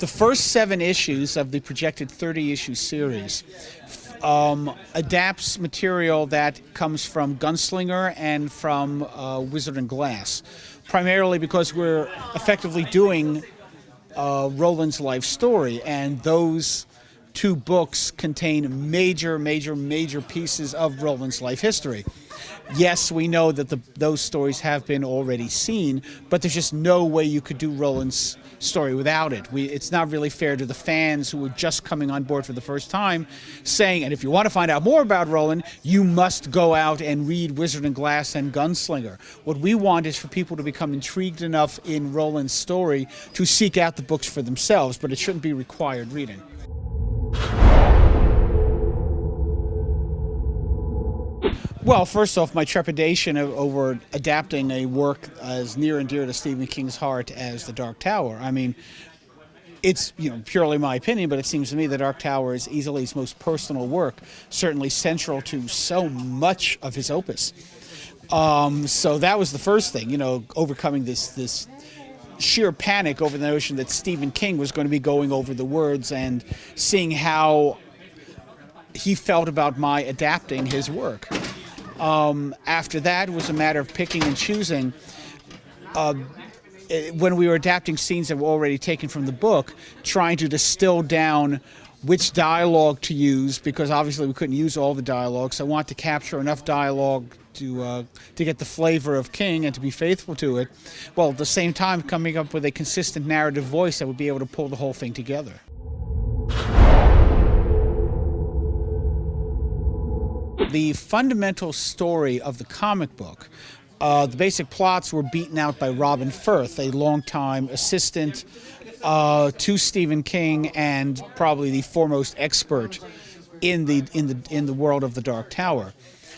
The first 7 issues of the projected 30-issue series adapts material that comes from Gunslinger and from Wizard and Glass, primarily because we're effectively doing Roland's life story, and those 2 books contain major pieces of Roland's life history. Yes, we know that those stories have been already seen, but there's just no way you could do Roland's story without it. It's not really fair to the fans who are just coming on board for the first time, saying, and if you want to find out more about Roland, you must go out and read Wizard and Glass and Gunslinger. What we want is for people to become intrigued enough in Roland's story to seek out the books for themselves, but it shouldn't be required reading. Well, first off, my trepidation over adapting a work as near and dear to Stephen King's heart as The Dark Tower. I mean, it's purely my opinion, but it seems to me The Dark Tower is easily his most personal work, certainly central to so much of his opus. So that was the first thing, overcoming this sheer panic over the notion that Stephen King was going to be going over the words and seeing how he felt about my adapting his work. After that, it was a matter of picking and choosing. When we were adapting scenes that were already taken from the book, trying to distill down which dialogue to use, because obviously we couldn't use all the dialogue, so I wanted to capture enough dialogue to get the flavor of King and to be faithful to it, while at the same time coming up with a consistent narrative voice that would be able to pull the whole thing together. The fundamental story of the comic book, the basic plots were beaten out by Robin Firth, a longtime assistant to Stephen King and probably the foremost expert in the world of The Dark Tower.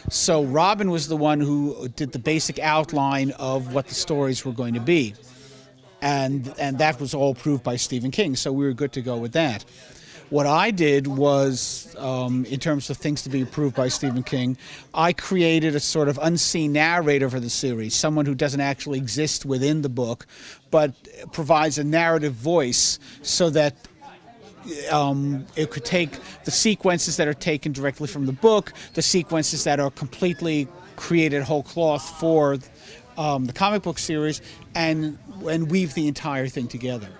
So Robin was the one who did the basic outline of what the stories were going to be, and that was all approved by Stephen King. So we were good to go with that. What I did was, in terms of things to be approved by Stephen King, I created a sort of unseen narrator for the series, someone who doesn't actually exist within the book, but provides a narrative voice so that it could take the sequences that are taken directly from the book, the sequences that are completely created whole cloth for the comic book series, and weave the entire thing together.